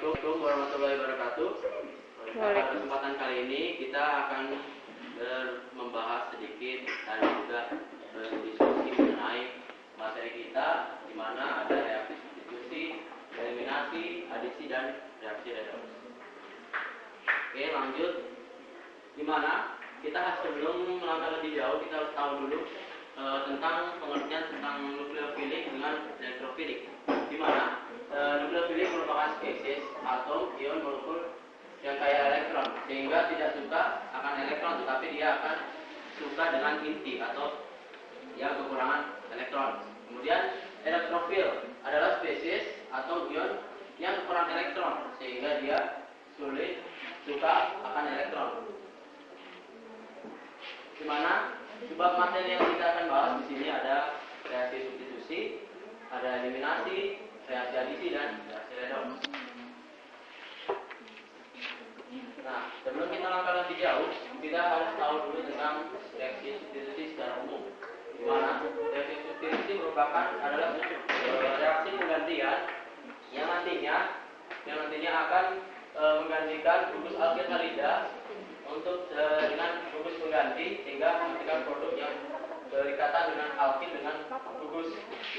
Assalamualaikum warahmatullahi wabarakatuh. Pada kesempatan kali ini kita akan membahas sedikit dan juga berdiskusi mengenai materi kita, di mana ada reaksi substitusi, eliminasi, adisi, dan reaksi redoks. Oke, lanjut. Di mana kita sebelum melangkah lebih jauh, kita harus tahu dulu tentang pengertian tentang nukleofilik dengan elektrofilik. Di mana nukleofilik merupakan spesies atom, ion, molekul yang kaya elektron, sehingga tidak suka akan elektron, tetapi dia akan suka dengan inti atau yang kekurangan elektron. Kemudian elektrofil adalah spesies atau ion yang kekurangan elektron, sehingga dia sulit suka akan elektron. Di mana sebab materi yang kita akan bahas di sini ada reaksi substitusi, ada eliminasi, reaksi adisi, dan reaksi redoks. Nah, sebelum kita langkah lebih jauh, kita harus tahu dulu tentang reaksi substitusi secara umum. Di mana reaksi substitusi merupakan adalah reaksi penggantian yang nantinya akan menggantikan gugus alkil halida untuk dengan gugus pengganti, sehingga menghasilkan produk yang berikatan dengan alkil dengan gugus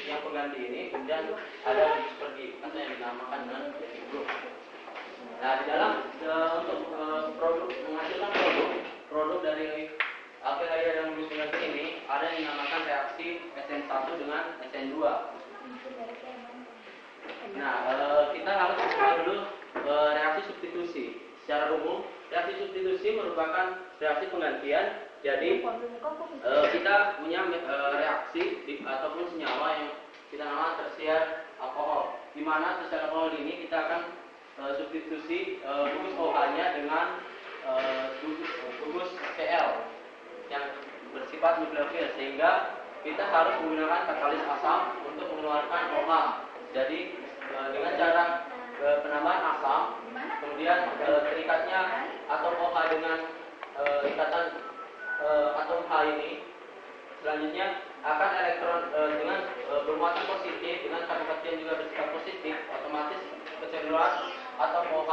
yang pengganti ini, kemudian ada gugus pergi atau yang dinamakan dengan basic group. Nah, di dalam untuk menghasilkan produk dari alkil halida dan gugus pengganti ini ada yang dinamakan reaksi SN1 dengan SN2. Nah, kita harus mengenal dulu reaksi substitusi. Secara umum, reaksi substitusi merupakan reaksi penggantian. Jadi kita punya reaksi ataupun senyawa yang kita namakan tersier alkohol. Di mana tersier alkohol ini kita akan substitusi gugus OH-nya dengan gugus Cl yang bersifat nukleofil, sehingga kita harus menggunakan katalis asam untuk mengeluarkan OH. Jadi dengan cara penambahan asam, kemudian terikatnya atom OH dengan ikatan atom H ini, selanjutnya akan elektron dengan bermuatan positif dengan karbokation juga bersifat positif, otomatis kecenderungan atom OH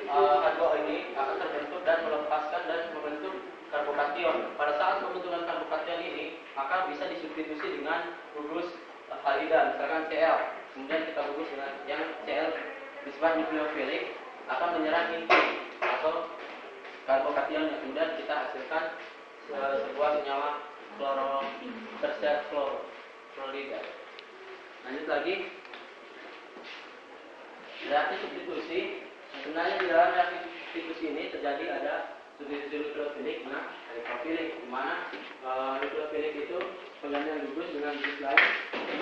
H2O ini akan terbentuk dan melepaskan dan membentuk karbokation. Pada saat pembentukan karbokation ini, maka bisa disubstitusi dengan gugus halida, misalkan Cl. Kemudian kita gugus dengan yang Cl bersifat nukleofilik, akan menyerang inti atau karbokation yang kemudian kita hasilkan sebuah senyawa tersier klorida. Lanjut lagi, reaksi substitusi. Sebenarnya di dalam reaksi substitusi ini terjadi ada substitusi nukleofilik dengan elektrofilik, di mana nukleofilik itu penggantian gugus dengan gugus lain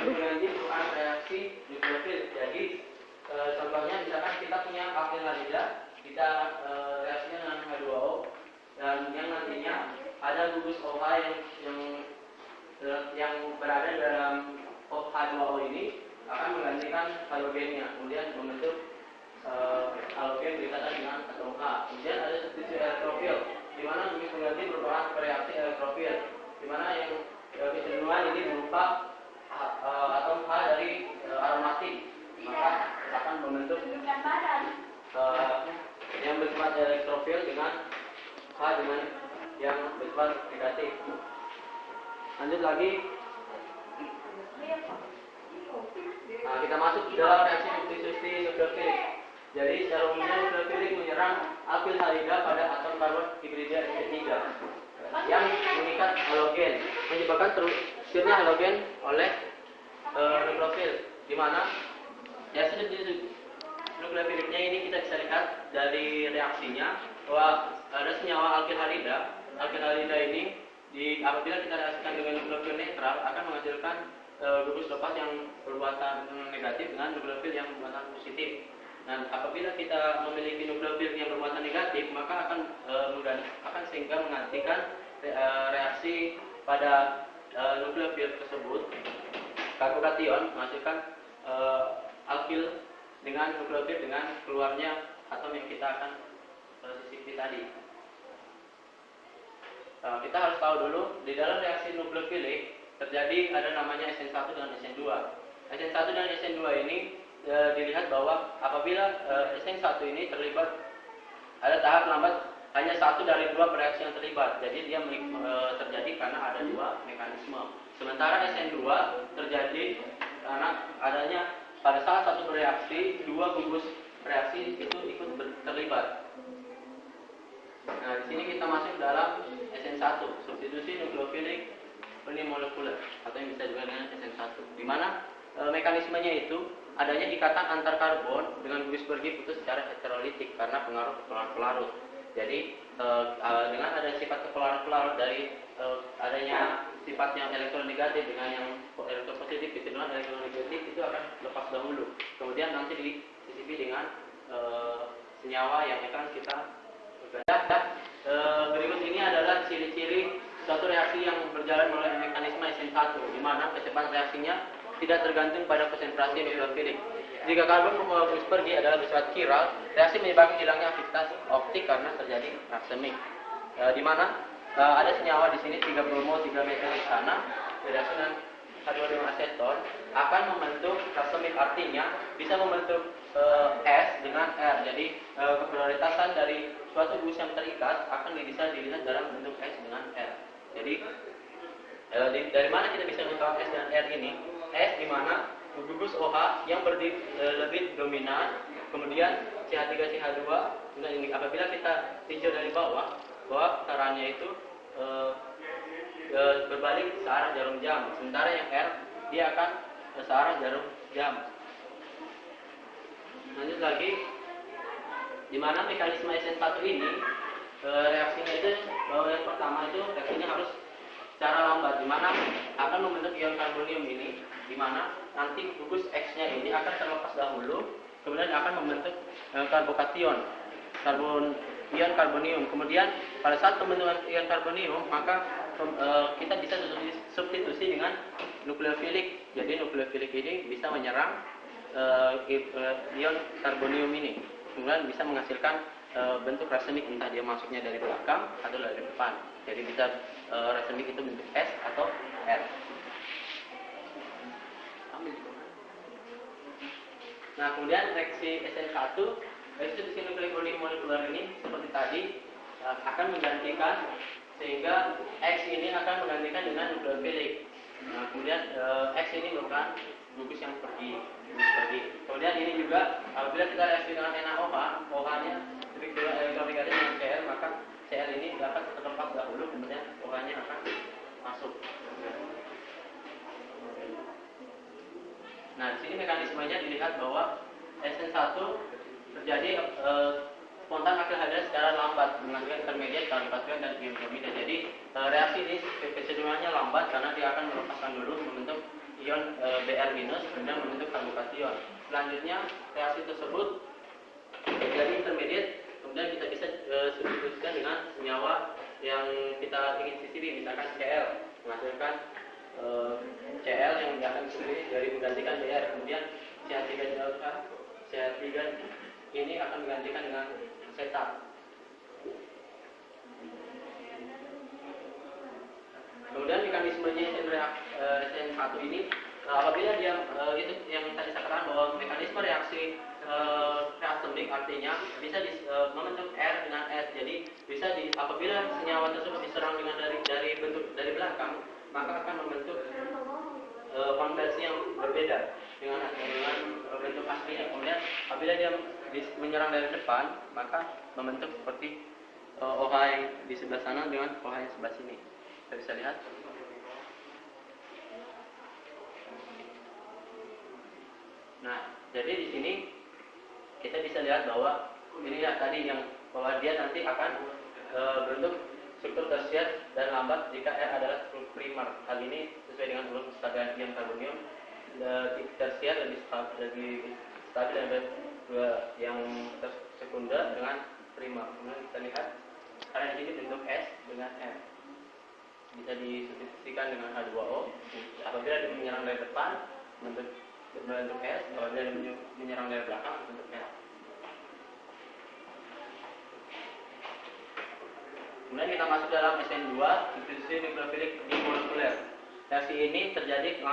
mengganti merupakan reaksi nukleofil. Jadi contohnya misalkan kita punya alkil halida, kita reaksinya dengan H2O, dan yang nantinya ada gugus OH yang berada dalam H2O ini akan menggantikan halogennya, kemudian membentuk halogen berikatan dengan atom H. Kemudian ada substitusi elektrofil, di mana gugus pengganti merupakan reaksi elektrofil, di mana yang kecenderungan ini berupa atom H dari aromatik, maka akan membentuk yang bersifat elektrofil dengan H dengan yang bersifat negatif. Lanjut lagi. Nah, kita masuk ke dalam reaksi substitusi nukleofilik. Jadi secara umumnya nukleofilik menyerang alkil halida pada atom karbon hibrida Sp3 yang mengikat halogen, menyebabkan terusirnya halogen oleh nukleofil, di mana reaksi substitusi nukleofiliknya ini kita bisa lihat dari reaksinya bahwa ada senyawa alkil halida. Alkil halida ini apabila kita reaksikan dengan nukleofil netral akan menghasilkan gugus lepas yang bermuatan negatif dengan nukleofil yang bermuatan positif. Dan apabila kita memiliki nukleofil yang bermuatan negatif, maka akan sehingga menggantikan reaksi pada nukleofil tersebut, karbokation menghasilkan alkil dengan nukleofil dengan keluarnya atom yang kita akan sisipi tadi. Kita harus tahu dulu di dalam reaksi nukleofilik terjadi ada namanya SN1 dan SN2. SN1 dan SN2 ini dilihat bahwa apabila SN1 ini terlibat ada tahap lambat hanya satu dari dua reaksi yang terlibat. Jadi dia terjadi karena ada dua mekanisme. Sementara SN2 terjadi karena adanya pada salah satu reaksi dua gugus reaksi itu ikut terlibat. Nah, di sini kita masuk dalam SN1, substitusi nukleofilik unimolekuler atau yang bisa juga dengan SN1. Di mana mekanismenya itu adanya ikatan antar karbon dengan gugus bergi putus secara heterolitik karena pengaruh kepolaran pelarut. Jadi dengan ada sifat kepolaran pelarut dari adanya sifat yang elektron negatif dengan yang elektron positif, kecenderungan elektron negatif itu akan lepas dahulu. Kemudian nanti disisipi dengan senyawa yang akan kita berikut ini adalah ciri-ciri suatu reaksi yang berjalan melalui mekanisme SN1, di mana kecepatan reaksinya tidak tergantung pada konsentrasi nukleofilik. Jika karbon gugus pergi adalah bersifat chiral, reaksi menyebabkan hilangnya aktivitas optik karena terjadi racemic. Di mana ada senyawa di sini 3 bromo 3 metil di sana, bereaksi dengan H2O aseton akan membentuk racemic, artinya bisa membentuk S dengan R. Jadi keprioritasan dari suatu gugus yang terikat akan bisa dilihat dalam bentuk S dengan R. Jadi dari mana kita bisa mengetahui S dan R ini? S di mana gugus OH yang lebih dominan, kemudian CH3 CH2. Nah, ini apabila kita tinjau dari bawah, bahwa putarannya itu berbalik searah jarum jam, sementara yang R dia akan searah jarum jam. Lanjut lagi, di mana mekanisme SN1 ini reaksinya itu yang pertama itu reaksinya harus secara lambat, di mana akan membentuk ion karbonium ini, di mana nanti gugus X-nya ini akan terlepas dahulu, kemudian akan membentuk karbokation, ion karbonium. Kemudian pada saat pembentukan ion karbonium, maka kita bisa substitusi dengan nukleofilik. Jadi nukleofilik ini bisa menyerang ion karbonium ini, kemudian bisa menghasilkan bentuk racemic, entah dia masuknya dari belakang atau dari depan. Jadi bisa racemic itu bentuk S atau R. Nah, kemudian reaksi SN1, substitusi nukleofilik unimolekuler ini seperti tadi akan menggantikan, sehingga X ini akan menggantikan dengan nukleofilik. Nah, kemudian X ini merupakan gugus yang pergi. Kemudian ini juga apabila kita reaksi dengan NaOH, OH-nya struktur elektron negatif dengan Cl, maka Cl ini dapat terlepas dahulu, kemudian OH-nya akan masuk. Nah, di sini mekanismenya dilihat bahwa SN1 terjadi spontan alkil secara lambat menghasilkan intermediat karbokation dan ion bromida. Jadi reaksi ini kecenderungannya lambat karena dia akan melepaskan dulu membentuk ion Br-, kemudian membentuk karbokation. Selanjutnya reaksi tersebut menjadi intermediate, kemudian kita bisa substitusikan dengan senyawa yang kita ingin sisipi, misalkan Cl, menghasilkan Cl yang akan disisipi dari menggantikan Br, kemudian CH3 ini akan menggantikan dengan asetat. Kemudian mekanismenya SN1 ini apabila dia itu yang tadi saya katakan bahwa mekanisme reaksi racemic, artinya bisa membentuk R dengan S. Jadi bisa apabila senyawa tersebut diserang dengan dari belakang, maka akan membentuk konversi yang berbeda dengan bentuk aslinya. Kemudian apabila dia menyerang dari depan, maka membentuk seperti OH yang di sebelah sana dengan OH yang sebelah sini. Kita bisa lihat. Nah, jadi di sini kita bisa lihat bahwa ini ya tadi bahwa dia nanti akan berbentuk struktur tersier dan lambat jika R adalah struktur primer. Hal ini sesuai dengan ulur kestabilan ion karbonium. Tersier lebih stabil daripada yang sekunder dengan primer. Kemudian kita lihat karena di sini bentuk S dengan R. Bisa disubstitusikan dengan H2O. Apabila dia menyerang dari depan bentuk S, apabila dia menyerang dari belakang bentuk S. Kemudian kita masuk dalam SN2, substitusi nukleofilik unimolekuler. Reaksi ini terjadi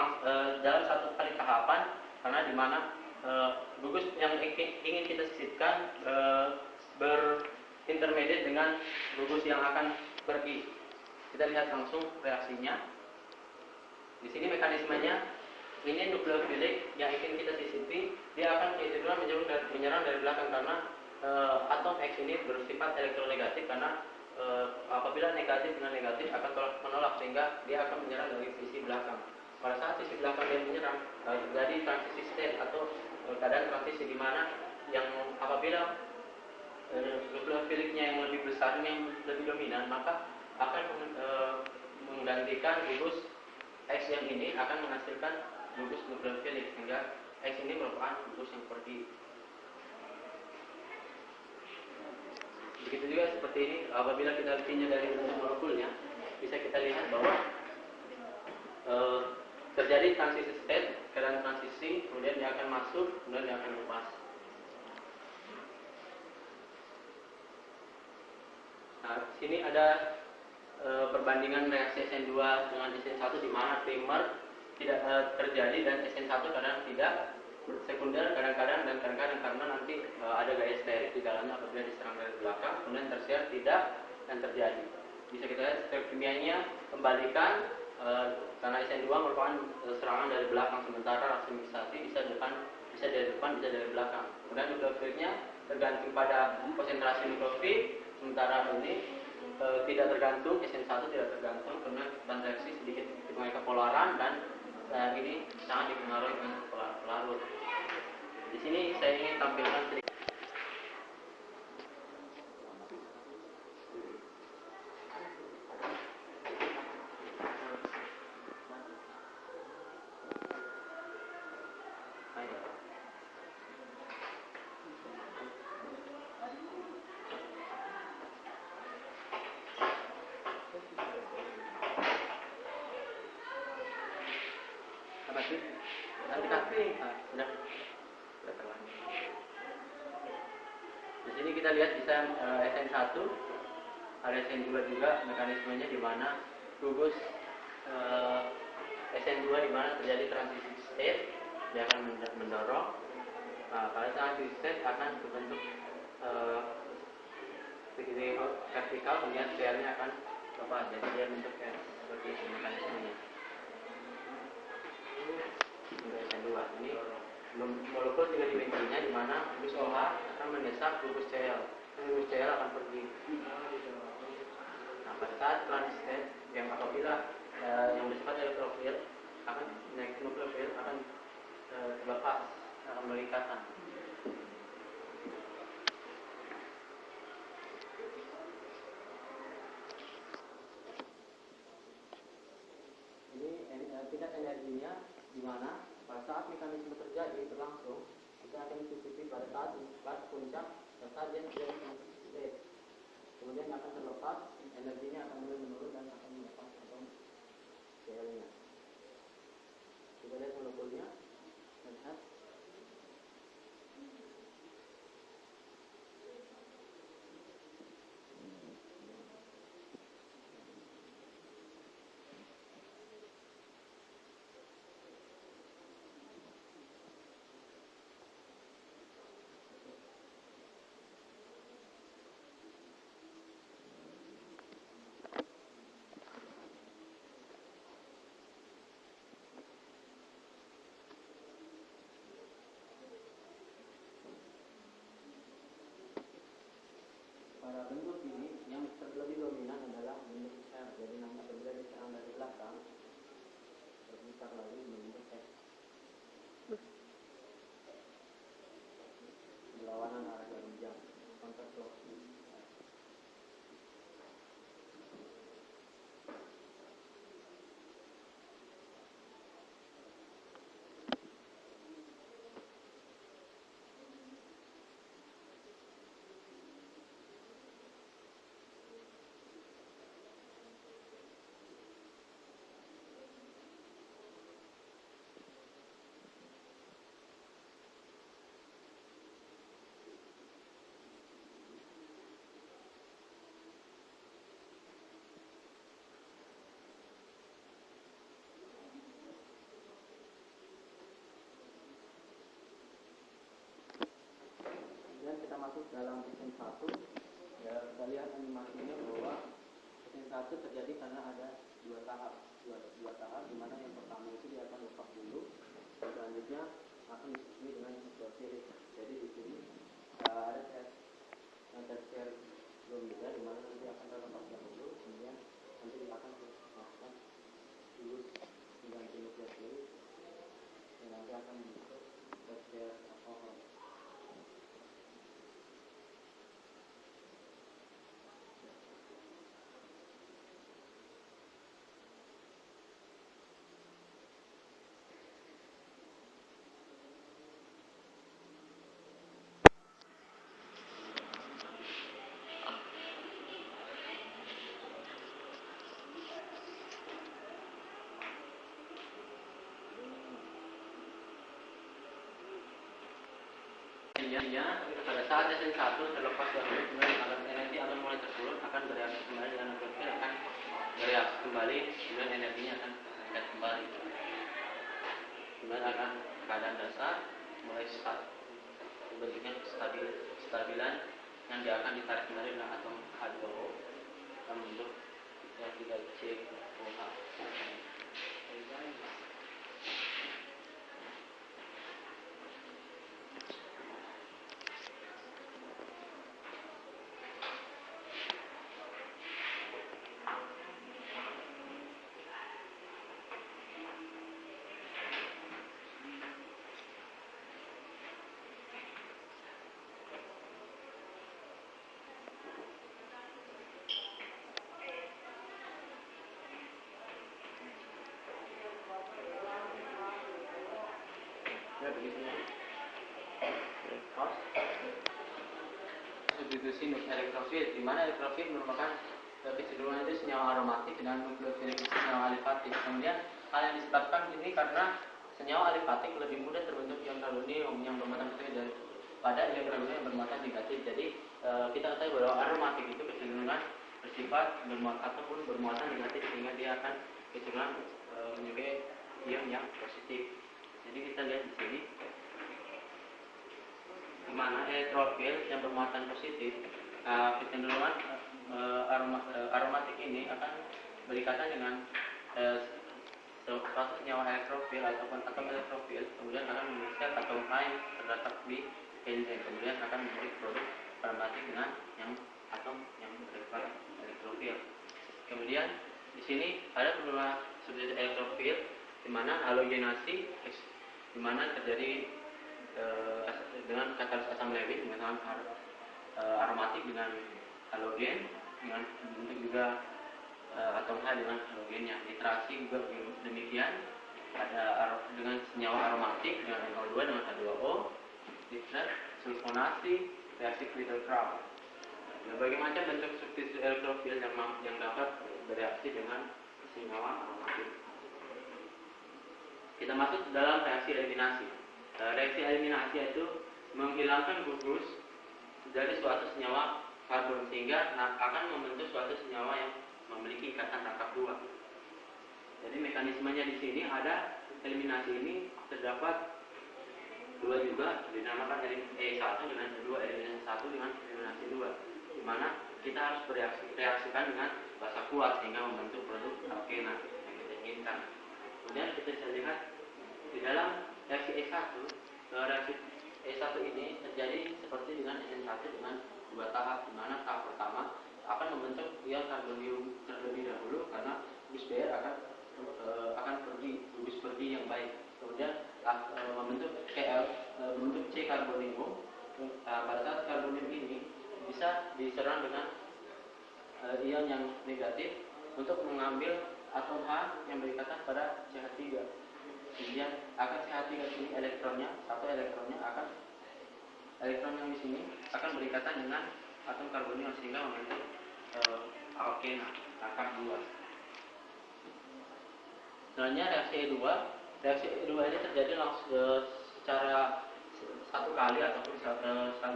dalam satu kali tahapan, karena di mana gugus yang ingin kita sisipkan berintermediate dengan gugus yang akan pergi. Kita lihat langsung reaksinya. Di sini mekanismenya, ini nukleofilik yang ingin kita sisipi, dia akan kecenderungan menyerang dari belakang karena atom X ini bersifat elektronegatif karena apabila negatif dengan negatif akan menolak sehingga dia akan menyerang dari sisi belakang. Pada saat sisi belakang dia menyerang, terjadi transisi state atau keadaan transisi di mana yang apabila nukleofiliknya yang lebih besar, yang lebih dominan, maka akan menggantikan gugus X yang ini akan menghasilkan gugus nukleofilik sehingga X ini merupakan gugus yang pergi. Begitu juga seperti ini, apabila kita tinjau dari bentuk molekulnya, bisa kita lihat bahwa terjadi transisi state, keadaan transisi, kemudian dia akan masuk, kemudian dia akan lepas. Nah, sini ada perbandingan reaksi SN2 dengan SN1 di mana primer tidak terjadi dan SN1 kadang tidak, sekunder kadang-kadang dan kadang-kadang karena nanti ada gaya sterik di dalamnya apabila diserang dari belakang, kemudian tersier tidak dan terjadi. Bisa kita lihat step kimianya kembalikan karena SN2 merupakan serangan dari belakang, sementara raksimisasi bisa dari depan, bisa dari belakang. Kemudian nukleofilnya tergantung pada konsentrasi nuklofil, sementara ini tidak tergantung, SN1 tidak tergantung karena reaksi sedikit dipengaruhi kepolaran dan ini sangat dipengaruhi dengan pelarut. Di sini saya ingin tampilkan sedikit. Di sini kita lihat bisa SN1, ada SN2 juga mekanismenya di mana gugus SN2 di mana terjadi transisi state, dia akan mendorong. Nah, pada saat transisi state akan terbentuk vertikal, kemudian square-nya akan lepas, jadi dia bentuk seperti ini mekanismenya. SN2 ini molekul 3 dimensinya di mana gugus OH akan mendesak gugus Cl. Gugus Cl akan pergi. Nah, pada saat transisi yang apabila yang bersifat elektrofil akan nukleofil akan terlepas, akan melingkarkan. Ini tingkat energinya di mana pada saat mekanisme terjadi berlangsung, kita akan sisipi pada saat puncak, pada saat dia terjadi transisi state, kemudian akan terlepas, energinya akan mulai menurun dan akan melepas atom Cl-nya. Kita lihat molekulnya, lihat. Pada bentuk ini yang lebih dominan adalah bentuk R. Jadi nanti apabila diserang dari belakang berputar lagi membentuk X. Berlawanan arah jarum jam, counterclockwise. masuk dalam SN1. Ya, kita lihat animasinya bahwa SN1 terjadi karena ada dua tahap, di mana yang pertama itu dia akan lepas dulu, selanjutnya akan disusul dengan hidrofilik. Jadi di sini ada tersier belum juga, di mana nanti akan terlepas dahulu, kemudian nanti akan dimasukkan lulus mengganti nukleofilik, dan nanti akan membentuk tersier alkohol. Pada saat SN1 terlepas dahulu, kemudian energi akan mulai tersurut, akan bereaksi kembali dengan nukleofil, akan bereaksi kembali, kemudian energinya akan meningkat kembali. Kemudian akan keadaan dasar mulai bentuknya stabilan, yang dia akan ditarik kembali dengan atom H2O akan membentuk yang 3COH. Ya, begitu. Substitusi elektrofil, di mana elektrofil merupakan kecenderungan itu senyawa aromatik dan nukleofil itu senyawa alifatik. Kemudian hal yang disebabkan ini karena senyawa alifatik lebih mudah terbentuk ion karbonium yang bermuatan positif daripada ion karbonium yang bermuatan negatif. Jadi kita ketahui bahwa aromatik itu kecenderungan bersifat ataupun bermuatan negatif, sehingga dia akan kecenderungan menyukai ion yang positif. Jadi kita lihat di sini, di mana elektrofil yang bermuatan positif, kecenderungan aromatik ini akan berikatan dengan suatu senyawa elektrofil ataupun atom elektrofil, kemudian akan mengisi atom lain terletak di benzene, kemudian akan memberi produk aromatik dengan yang atom yang bersifat elektrofil. Kemudian di sini ada beberapa substitusi elektrofil, di mana halogenasi, di mana terjadi dengan katalis asam lewit dengan aromatik dengan halogen, dengan bentuk juga atom H dengan halogennya. Nitrasi juga demikian, ada dengan senyawa aromatik dengan NO2 dengan H2O, nitrat, sulfonasi, reaksi Crittell-Crafts. Berbagai macam bentuk substitusi elektrofil yang dapat bereaksi dengan senyawa aromatik. Kita masuk dalam reaksi eliminasi. Reaksi eliminasi itu menghilangkan gugus dari suatu senyawa karbon, sehingga akan membentuk suatu senyawa yang memiliki ikatan rangkap dua. Jadi mekanismenya di sini ada eliminasi ini terdapat dua juga, dinamakan E1 dengan kedua, eliminasi 1 dengan eliminasi 2, di mana kita harus reaksikan dengan basa kuat sehingga membentuk produk alkena yang kita inginkan. Kemudian kita bisa lihat di dalam reaksi E1, reaksi E1 ini terjadi seperti dengan SN1 dengan dua tahap, di mana tahap pertama akan membentuk ion karbonium terlebih dahulu karena gugus Br akan gugus pergi yang baik. Kemudian membentuk C karbonium. Pada saat karbonium ini bisa diserang dengan ion yang negatif untuk mengambil atom H yang berikatan pada CH3. Kemudian akan CH3 ini elektron yang di sini akan berikatan dengan atom karbonium sehingga membentuk alkena rangkap dua. Selanjutnya reaksi E2. Reaksi E2 ini terjadi langsung secara satu kali ataupun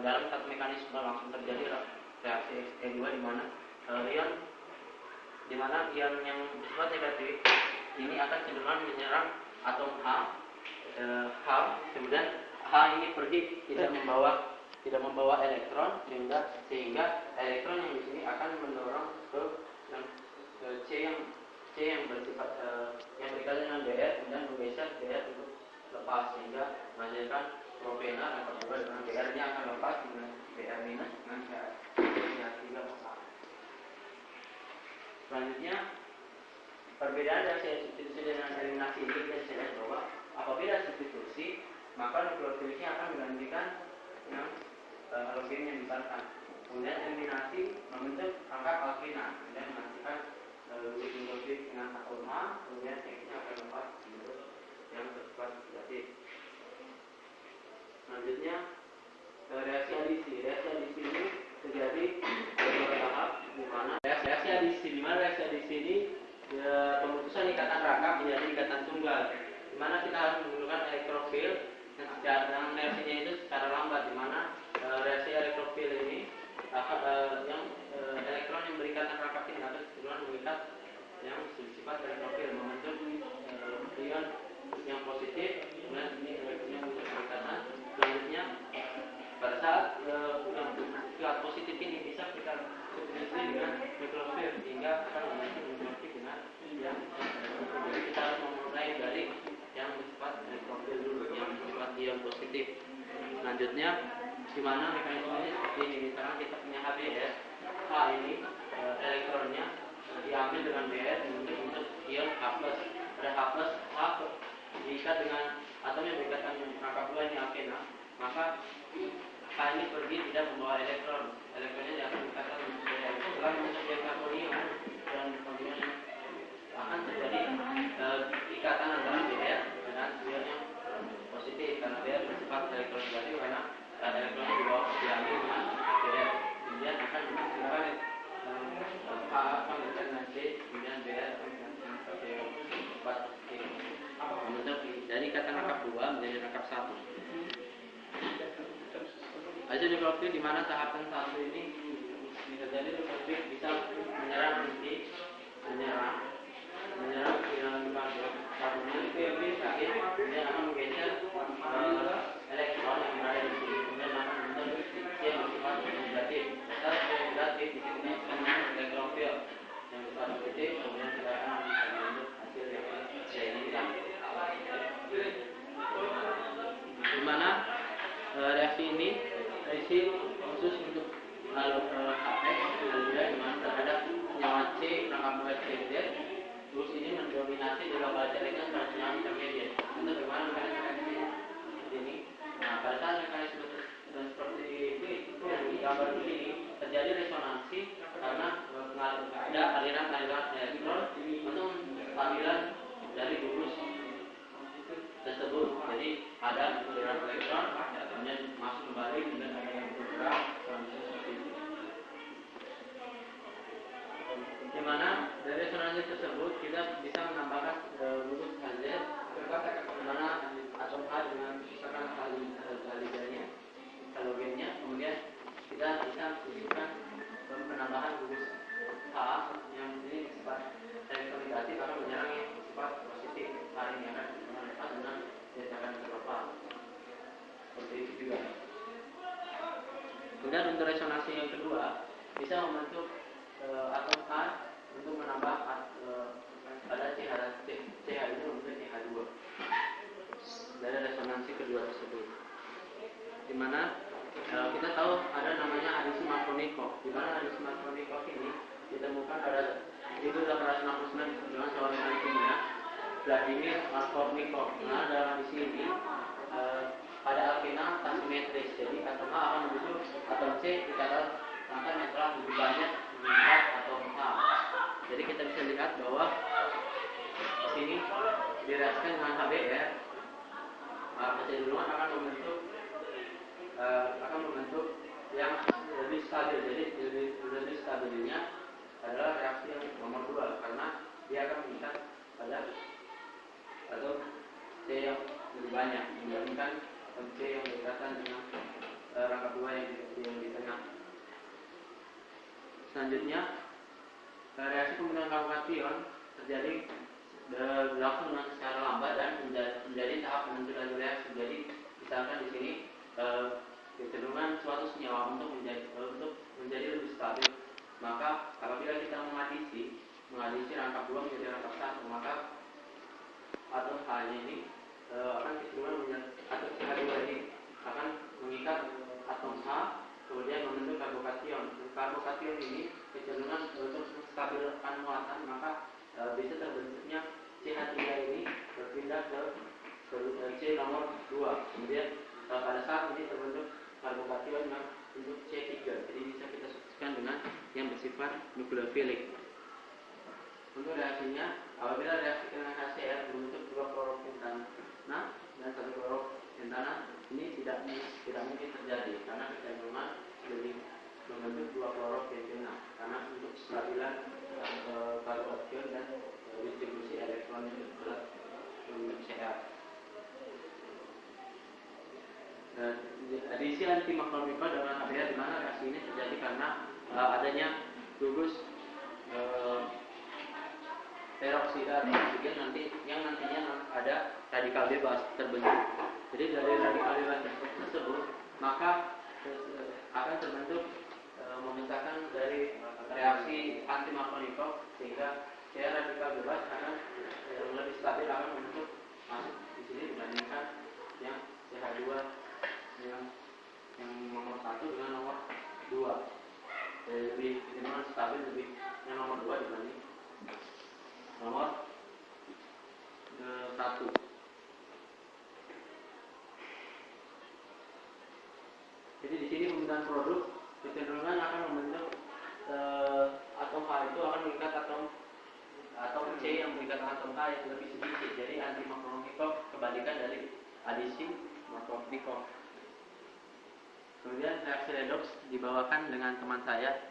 dalam satu mekanisme langsung terjadi reaksi E2, di mana ion yang bersifat negatif ini akan cenderung menyerang atom H, kemudian H ini pergi tidak membawa tidak membawa elektron, sehingga elektron yang di sini akan mendorong ke C yang bersifat yang berkaitan dengan Br, kemudian menggeser Br untuk lepas, sehingga menghasilkan propena rangkap 2 dengan Br nya akan lepas dengan Br minus dengan CH3. Selanjutnya, perbedaan reaksi substitusi dengan eliminasi ini kita bisa lihat bahwa apabila substitusi, maka nukleofiliknya akan menggantikan yang halogennya misalkan. Kemudian eliminasi membentuk rangkap alkena, kemudian menghasilkan nukleofilik dengan atom A, kemudian X-nya akan lepas bentuk yang bersifat negatif. Selanjutnya, reaksi adisi. Reaksi adisi ini terjadi beberapa tahap, di mana reaksi adisi ini pemutusan ikatan rangkap menjadi ikatan tunggal, di mana kita harus menggunakan elektrofil yang reaksinya itu secara lambat, di mana reaksi elektrofil ini yang elektron yang berikatan rangkap ini akan kecenderungan mengikat yang bersifat elektrofil, membentuk ion yang positif, kemudian ini elektronnya membentuk ikatan. Selanjutnya, pada saat yang positif ini bisa kita substitusi dengan nukleofil, sehingga akan membentuk nukleofil dengan yang jadi kita harus memulai dari yang bersifat elektrofil dulu, yang bersifat ion positif. Selanjutnya, di mana mekanismenya seperti ini. Misalkan kita punya HBr, H ini elektronnya diambil dengan Br untuk ion H+. Ada H+, H diikat dengan atom yang berikatan rangkap 2 ini alkena, maka H ini pergi tidak membawa elektron. Elektronnya akan diikatkan dengan Br itu telah membentuk karbonium, dan kemudian akan terjadi ikatan antara Br dengan ion yang positif, karena Br bersifat elektron negatif, karena elektronnya dibawa diambil dengan Br, kemudian akan menghasilkan H akan berkaitan dengan C, kemudian Br akan berkaitan dengan sifat positif, membentuk dari ikatan rangkap 2 menjadi rangkap 1. Hasil nukleofil di mana tahapan 1 ini terjadi nukleofil bisa menyerang inti, menyerang nukleofil sakit, kemudian akan menggeser elektron yang berada di sini, kemudian akan membentuk C yang bersifat negatif. Setelah C negatif, di sini kita akan membentuk elektrofil yang bersifat positif, kemudian kita akan membentuk hasil yang saya inginkan. Di mana reaksi ini reaksi khusus untuk HX di mana terhadap senyawa C rangkap 2 CZ, terus ini mendominasi di lokal elektronik pada senyawa intermediate. Untuk bagaimana mekanisme seperti ini? Nah, pada saat mekanisme seperti itu yang digambar di sini terjadi resonansi karena ada aliran elektron untuk stabilan dari gugus tersebut. Jadi ada aliran elektron, kemudian masuk kembali, kemudian ada yang bergerak, seperti itu. Di mana dari resonansi tersebut kita bisa menambahkan gugus HZ, di mana atom H dengan misalkan halogennya, kemudian kita bisa menunjukkan penambahan gugus H yang ini bersifat elektronegatif akan menyerang yang bersifat positif. H ini akan lepas dengan akan terlepas. Seperti itu juga. Kemudian untuk resonansi yang kedua bisa membentuk atom H untuk menambah pada CH itu membentuk CH2 dari resonansi kedua tersebut. Di mana kita tahu ada namanya adisi Markovnikov, di mana adisi Markovnikov ini ditemukan pada 1869 dengan seorang ahli kimia Vladimir Markovnikov. Nah, dalam adisi ini pada alkena asimetris, jadi atom H akan menuju atom C dikatakan yang telah lebih banyak mengikat atom H. Jadi kita bisa lihat bahwa di sini direaksikan dengan HBr, kecenderungan akan membentuk yang lebih stabil. Jadi lebih stabilnya adalah reaksi yang nomor 2, karena dia akan mengikat pada atom C yang lebih banyak dibandingkan atom C yang berkaitan dengan rangkap 2 yang di tengah. Selanjutnya, reaksi pembentukan karbokation terjadi berlangsung dengan secara lambat dan menjadi tahap penentu laju reaksi. Jadi misalkan di sini kecenderungan suatu senyawa untuk menjadi lebih stabil. Maka apabila kita mengadisi rangkap 2 menjadi rangkap 1, maka atom H-nya ini akan kecenderungan atau CH2 ini akan mengikat atom H, kemudian membentuk karbokation. Karbokation ini kecenderungan untuk menstabilkan muatan, maka bisa terbentuknya CH3 ini berpindah ke C nomor 2. Kemudian pada saat ini terbentuk karbokation yang untuk C3. Jadi bisa kita substitusikan dengan yang bersifat nukleofilik. Untuk reaksinya, apabila reaksi dengan HCl berbentuk 2 kloropentana dan 1 kloropentana, ini tidak mungkin terjadi karena kecenderungan lebih membentuk 2 kloropentana karena untuk kestabilan karbokation dan distribusi elektron yang berat membentuk Cl. Adisi antimakromikro dengan HBr, di mana reaksi ini terjadi karena adanya gugus peroksida atau oksigen yang nantinya ada radikal bebas terbentuk. Jadi dari radikal bebas tersebut maka akan terbentuk membentangkan dari reaksi antimakromikro, sehingga radikal bebas akan lebih stabil, akan membentuk masuk di sini dibandingkan yang CH2 yang nomor 1 dengan nomor 2. Lebih stabil lebih yang nomor 2 dibanding nomor 1. Jadi di sini pembentukan produk kecenderungan akan membentuk atom H itu akan mengikat atom C yang mengikat atom H yang lebih sedikit. Jadi antimakromikro kebalikan dari adisi makromikro. Kemudian reaksi redoks dibawakan dengan teman saya,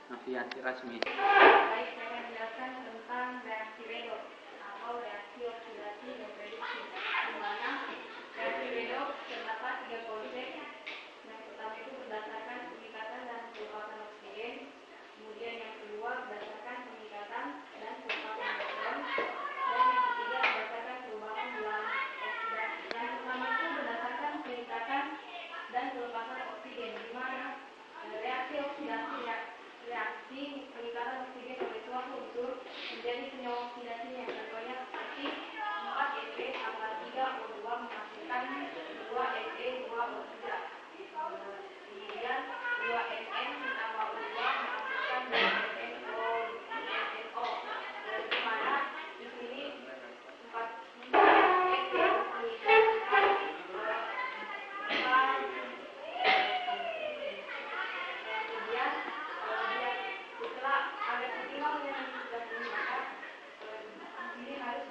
Novianti Rasmi. Baik, saya akan menjelaskan tentang reaksi redoks atau reaksi oksidasi dan reduksi. Di mana reaksi redoks terdapat 3 konsep. Yang pertama itu berdasarkan pengikatan dan pelepassan oksigen. Kemudian yang kedua berdasarkan pengikatan dan pelepassan elektron. Dan yang ketiga berdasarkan perubahan bilangan oksidasi. Yang pertama itu berdasarkan pengikatan dan pelepasan oksigen, di mana reaksi oksidasi reaksi pengikatan oksigen oleh suatu unsur menjadi senyawa oksidasinya. Contohnya seperti 4Fe tambah 3O2 menghasilkan 2Fe2O3. Kemudian 2N tambah O2 menghasilkan 2NO. Di mana di sini 4Fe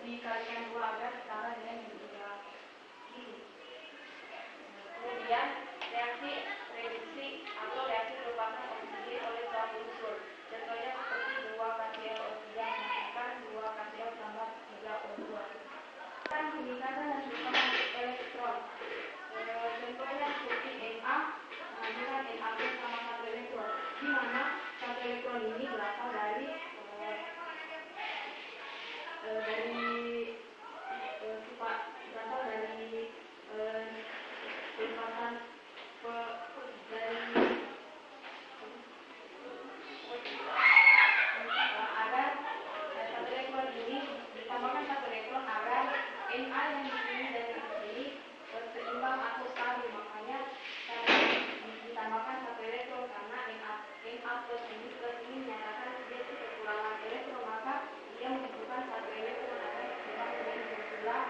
dikalikan 2 agar setara dengan yang ketiga ini. Kemudian reaksi reduksi atau reaksi pelepasan oksigen oleh suatu unsur. Contohnya seperti 2KCl3 menghasilkan 2KCl tambah 3O2. Pengikatan dan pelepasan elektron. Contohnya seperti Na menghasilkan Na+ sama 1 elektron, di mana 1 elektron ini berasal dari pelepasan agar 1 elektron ini ditambahkan 1 elektron agar Na yang di sini dan yang di sini seimbang atau stabil. Makanya ditambahkan 1 elektron karena Na plus ini menyatakan dia itu kekurangan elektron, maka dia membutuhkan 1 elektron agar seimbang dengan yang sebelah.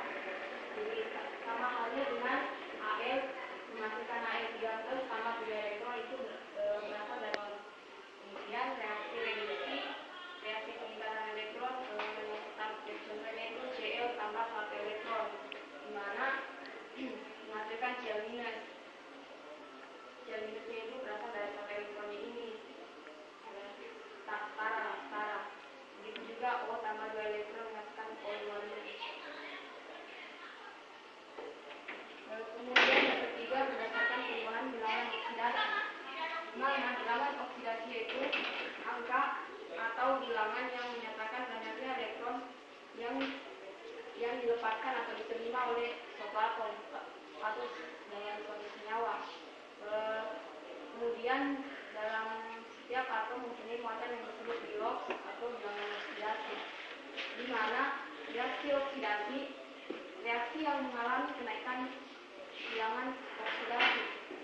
Jadi sama halnya dengan Al menghasilkan Al3+ sama 3 elektron itu berasal dari nol. Kemudian reaksi reduksi, reaksi pengikatan elektron contohnya itu Cl tambah 1 elektron, di mana menghasilkan Cl-. Cl-nya itu berasal dari 1 elektronnya ini, setara. Begitu juga O tambah 2 elektron menghasilkan O2-. Kemudian yang ketiga berdasarkan perubahan bilangan oksidasi. Mana bilangan oksidasi itu angka atau bilangan yang menyatakan banyaknya elektron yang dilepaskan atau diterima oleh suatu atom atau dalam suatu senyawa. Kemudian dalam setiap atom mempunyai muatan yang disebut bilox atau bilangan oksidasi, di mana reaksi oksidasi reaksi yang mengalami kenaikan bilangan oksidasi.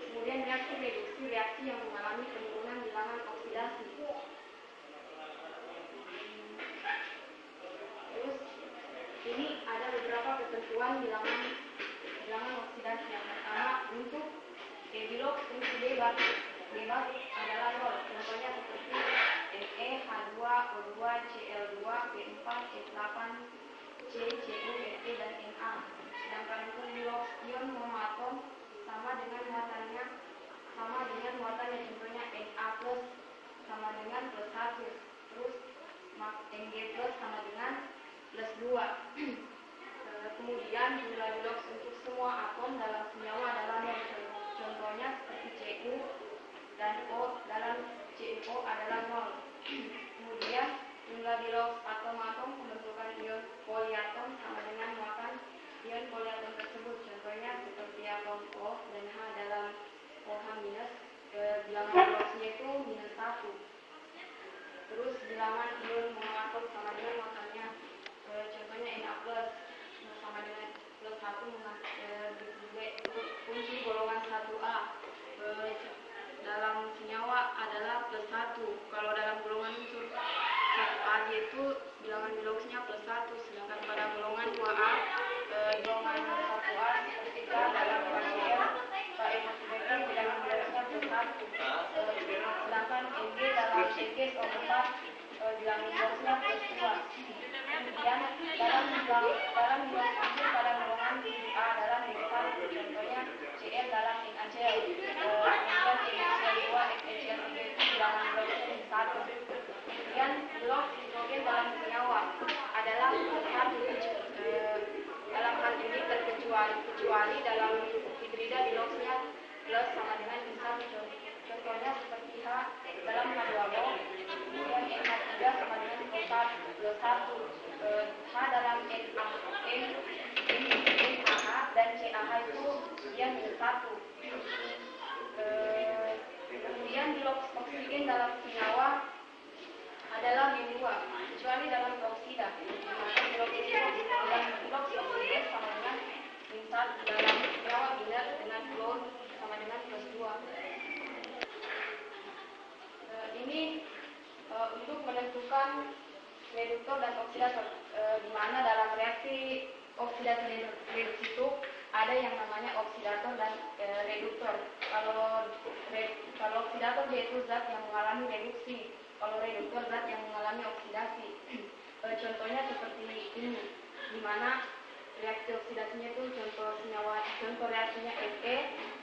Kemudian reaksi reduksi reaksi yang mengalami penurunan bilangan oksidasi. Terus ini ada beberapa ketentuan bilangan oksidasi. Yang pertama, untuk bilox untuk bebas adalah 0. Contohnya seperti Na, H2O2, Cl2, P4, C8, C, Cu, Fe dan Na. Sedangkan untuk bilox ion monoatom sama dengan muatannya contohnya Na plus sama dengan plus 1, terus Mg plus sama dengan plus 2. Kemudian jumlah bilox untuk semua atom dalam senyawa adalah 0. Contohnya seperti Cu dan O, dalam CuO adalah 0. Kemudian jumlah bilox atom-atom pembentukan ion poliatom sama dengan muatan ion poliatom tersebut. Contohnya seperti atom O dan H dalam OH-, bilangan biloxnya itu -1. Terus bilangan ion monoatom sama dengan muatannya, contohnya Na plus sama dengan plus 1 kunci golongan 1A. Dalam senyawa adalah plus 1. Kalau dalam golongan unsur 1A yaitu bilangan biloxnya plus 1. Sedangkan pada golongan 2A, golongan 1A seperti K dalam KCl, KMO3 bilangan biloxnya plus 1. Sedangkan Mg dalam CgSO4 bilangan biloxnya plus 2. Kemudian dalam bilox unsur pada golongan 7A adalah -1. Contohnya Cl dalam NaCl. Kemudian NaCl2, FeCl3 itu bilangan biloxnya 1. Kemudian bilox nitrogen dalam senyawa adalah 1. Dalam hal ini terkecuali dalam hidrida biloxnya plus sama dengan 1. Contohnya seperti H dalam H2O, kemudian NH3 sama dengan plus 1. H dalam NaH dan CaH itu dia -1. Kemudian bilox oksigen dalam senyawa adalah -2, kecuali dalam peroksida. Maka bilox oksigen sama dengan -1 dalam senyawa biner dengan klor sama dengan plus 2. Ini untuk menentukan reduktor dan oksidator, di mana dalam reaksi oksidasi reduksi itu ada yang namanya oksidator dan reduktor. Kalau oksidator yaitu zat yang mengalami reduksi, kalau reduktor zat yang mengalami oksidasi. Contohnya seperti ini, di mana reaksi oksidasinya itu contoh reaksinya Fe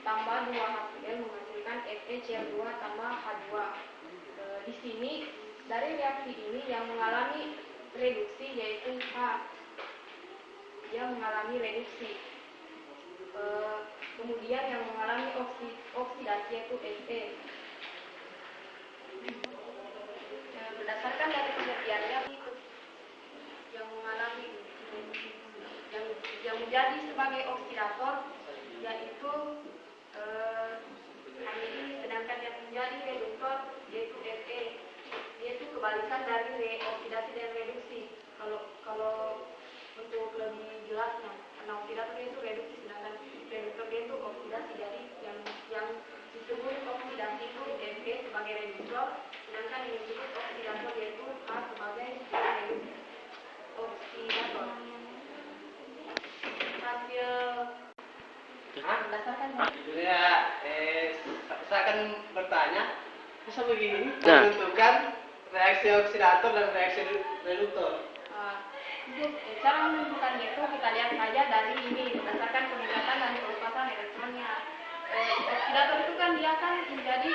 tambah 2HCl menghasilkan FeCl2 tambah H2. Di sini dari reaksi ini yang mengalami reduksi yaitu H, dia mengalami reduksi. Kemudian yang mengalami oksidasi yaitu Fe. Berdasarkan dari penelitiannya, yang mengalami yang menjadi sebagai oksidator yaitu sedangkan yang menjadi reduktor yaitu Fe. Yaitu kebalikan dari oksidasi dan reduksi. Kalau untuk lebih jelasnya, karena oksidator itu reduksi, sedangkan reduktor itu oksidasi. Jadi yang disebut oksidasi itu Fe sebagai reduktor, sedangkan yang disebut oksidator yaitu H sebagai oksidator. Hasil berdasarkan ya, saya akan bertanya, bisa begini menentukan reaksi oksidator dan reaksi reduktor. Untuk cara menentukannya itu kita lihat saja dari ini, berdasarkan peningkatan dan pelepasan elektronnya. Oksidator itu kan dia akan menjadi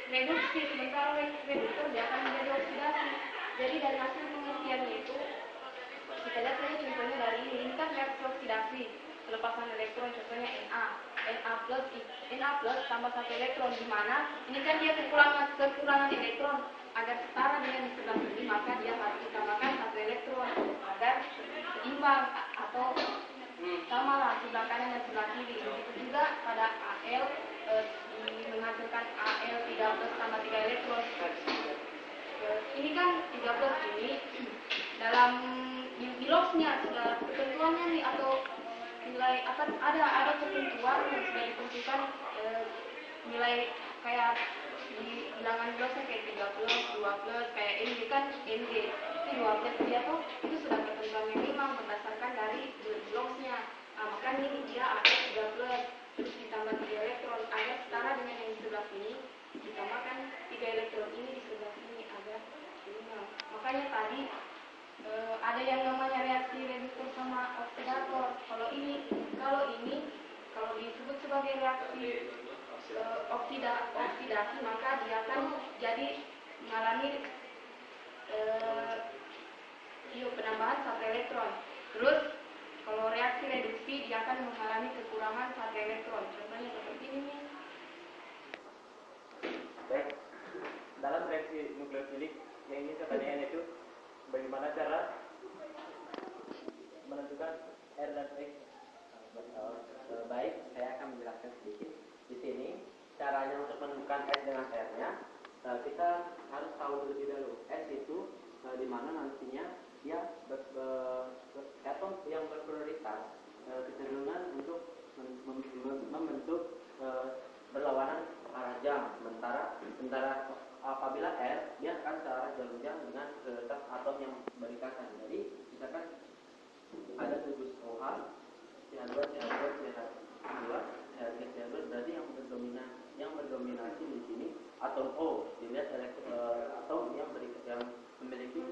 reduksi, sementara reduktor dia akan menjadi oksidasi. Jadi dari hasil penelitiannya itu kita lihat saja contohnya dari ini kan reaksi oksidasi, pelepasan elektron, contohnya Na plus tambah 1 elektron, di mana ini kan dia kekurangan elektron. Agar setara dengan di sebelah sini, maka dia harus ditambahkan 1 elektron agar seimbang atau sama lah sebelah kanan dan sebelah kiri. Begitu juga pada AL menghasilkan AL 3+ tambah 3 elektron. Ini kan 3+ ini dalam di logsnya sudah ketentuannya nih, atau nilai apa, ada ketentuan yang sudah ditentukan, nilai kayak di bilangan bloknya kayak 3+, 2+, kayak NG kan NG itu 2+ dia tuh itu sudah ketentuannya memang berdasarkan dari bloknya. Makanya ini dia ada 3+, terus ditambah 3 elektron agar setara dengan yang di sebelah sini, ditambahkan 3 elektron ini di sebelah sini agar seimbang. Makanya tadi ada yang namanya reaksi reduktor sama oksidator. Kalau disebut sebagai reaksi oksidasi, maka dia akan jadi mengalami penambahan 1 elektron. Terus kalau reaksi reduksi dia akan mengalami kekurangan 1 elektron. Contohnya seperti ini. Baik, dalam reaksi nukleofilik yang ingin saya tanyakan itu bagaimana cara menentukan R dan X. Baik, saya akan menjelaskan sedikit. Di sini caranya untuk menentukan S dengan R-nya, kita harus tahu terlebih dahulu S itu di mana nantinya dia atom yang berprioritas kecenderungan untuk membentuk berlawanan arah jam. Sementara apabila R dia akan searah jarum jam dengan prioritas atom yang berikatan. Jadi misalkan ada gugus OH, CH2, CH2, CH2, CH3, CH2, berarti yang berdominasi di sini atom O. Dilihat atom yang memiliki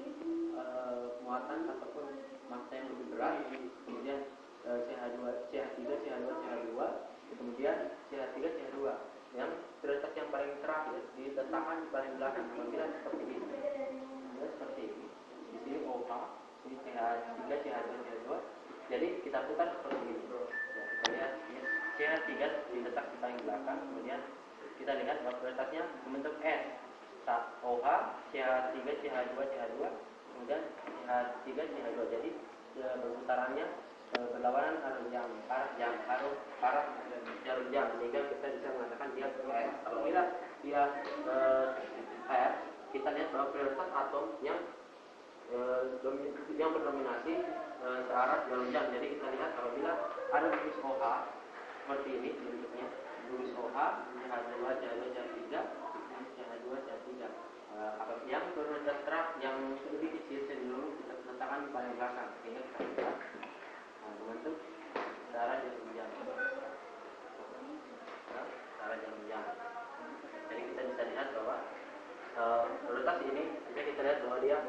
muatan ataupun massa yang lebih berat. Kemudian CH2, CH3, CH2, CH2, kemudian CH3, CH2. Yang prioritas yang paling terakhir diletakkan di paling belakang. Apabila seperti ini, seperti ini. Di sini OH, ini CH3, CH2, CH2. Jadi kita putar seperti ini. Kita lihat CH3 diletak di paling belakang, kemudian kita lihat bahwa prioritasnya membentuk S. OH, CH3, CH2, CH2, kemudian CH3, CH2. Jadi berputarannya berlawanan arah jarum jam, sehingga kita bisa mengatakan dia S. Apabila dia R, kita lihat bahwa prioritas atom yang berdominasi searah jarum jam. Jadi kita lihat apabila ada gugus OH seperti ini bentuknya, gugus OH, CH2, CH2, CH3, CH2, CH3. Yang prioritas yang lebih kecil cenderung kita letakkan di paling belakang, sehingga kita bisa membentuk searah jarum jam. Searah jarum jam. Jadi kita bisa lihat bahwa prioritas ini bisa kita lihat bahwa dia